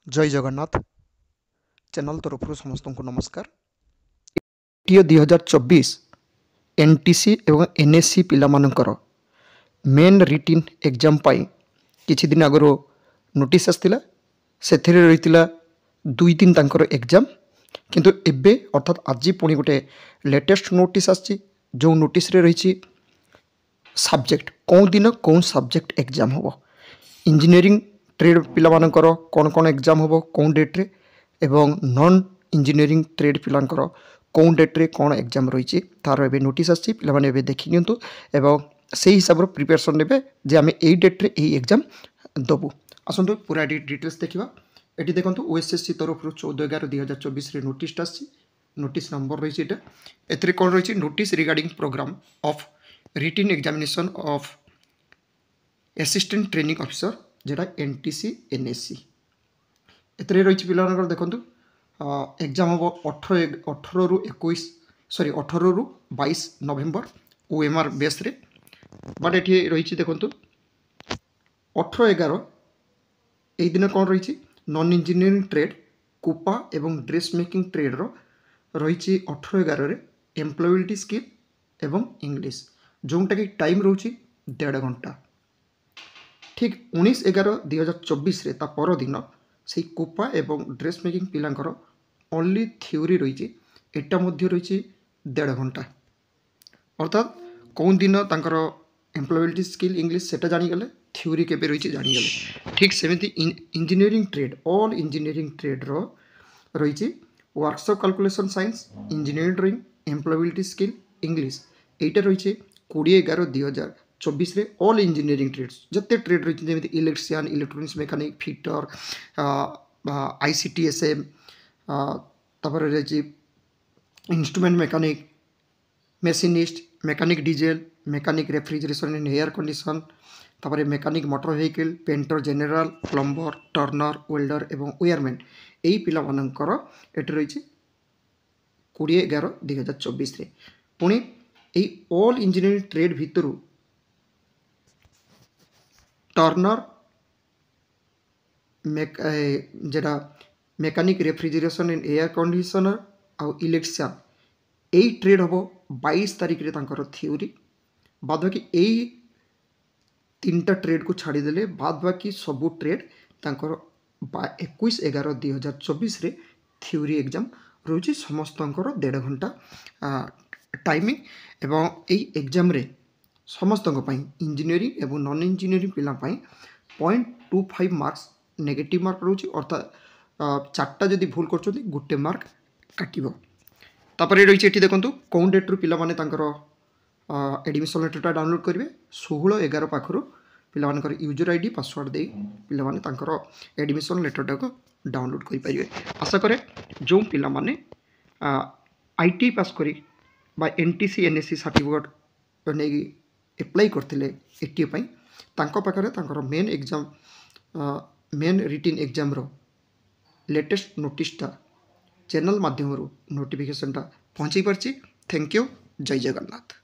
जय जगन्नाथ चैनल तरफ समस्त को नमस्कार। टीओ 2024 एनटीसी एवं एनएससी पिलामानकर मेन रिटिन एग्जाम पाई किछि दिन आगरो नोटिस आसतिला सेथिरे रहितिला 2-3 तांकर एग्जाम किंतु एबे अर्थात आज पुणी गोटे लेटेस्ट नोटिस आछि जो नोटिस रे रहिछि सब्जेक्ट कौन दिन कौन सब्जेक्ट एग्जाम होबो इंजीनियरिंग ट्रेड पिलामानकर कौन कौन एग्जाम होबो कौन डेट रे एवं नॉन इंजीनियरिंग ट्रेड पिलांकर कौन डेट रे कौन एग्जाम रही तार एबे नोटिस आछि पिला माने एबे देखि नियंतु एवं से हिसाब रो प्रिपरेशन नेबे जे आमे एई डेट रे एई एग्जाम दबु। आसंतु पूरा डिटेल्स देखिबा। एटी देखंतु ओएसएससी तरफ रो 14/11/2024 रे नोटिस आछि नोटिस नंबर रही एटा एतरे कोन रही notice regarding programme of written examination of assistant training officer जेटा एनटीसी एनएससी एतरे रही पिलानकर देखंतु एग्जाम हम 18 रु 21 सॉरी 18 रु 22 नवेम्बर ओएमआर बेस रे बट एठी रही देखंतु 18/11 एई दिन कोन रही नॉन इंजीनियरिंग ट्रेड कुपा एवं ड्रेस मेकिंग ट्रेड रो रही 18/11 रे एम्प्लॉयबिलिटी स्किल एवं इंग्लिश जोटा कि टाइम रोची 1.5 घंटा ठीक 19/11/2024 रे ता पर दिन से कोपा एवं ड्रेस मेकिंग पिलांकर ओनली थ्योरी रही एटा मध्य रही 1.5 घंटा अर्थात कौन दिन तांकर एम्प्लॉयबिलिटी स्किल इंग्लिश सेटा जानीगले थ्योरी केबे रही जानीगले ठीक सेमिति engineering trade all engineering trade रो रही workshop calculation science engineering drawing employability skill English एटा रही 20/11/2024 रे ऑल इंजीनियरिंग ट्रेड्स जते ट्रेड रही जमी electrician electronics mechanic fitter ICTSM तापर रही instrument mechanic machinist mechanic diesel mechanic refrigeration and air condition तापर mechanic motor vehicle painter general plumber turner welder एवं वेयरमैन यही पिला मानकर एटी रही 20/11/2024 रे पुणी यही ऑल इंजीनियरिंग ट्रेड भितर टर्नर जेटा mechanic refrigeration and air conditioner आउ इलेक्ट्रिशियन यही ट्रेड हम 22 तारिख रे तांकर थ्योरी बाद बाकी यही 3टा ट्रेड को छाड़ीदे बाद बाकी सबू ट्रेड तांकर 21/11/2024 रे थ्योरी एग्जाम रोची समस्त 1.5 घंटा टाइमिंग एवं यही एग्जाम रे समस्त इंजीनियरिंग एवं नॉन इंजीनियरिंग पिला 0.25 मार्क्स नेगेटिव मार्क रोची अर्थात 4टा जदि भूल कर गोटे मार्क काटिबो। तापर रही देखो कौन डेट रु पिला माने तांकर एडमिशन लेटरटा डाउनलोड करेंगे 16/11 पाखर पिलामानकर यूजर आईडी पासवर्ड दे पिलामाने तांकर एडमिशन लेटरटा को डाउनलोड करें। आशा करे जो पिला माने आईटी पास करी बा एनटीसी एनएससी सर्टिफिकेट नहीं एप्लाई करते एटी पाखरे main exam main written exam रो लेटेस्ट नोटिसटा चैनल माध्यम नोटिफिकेशनटा पहुँचाई पार्ची। Thank you. जय जगन्नाथ।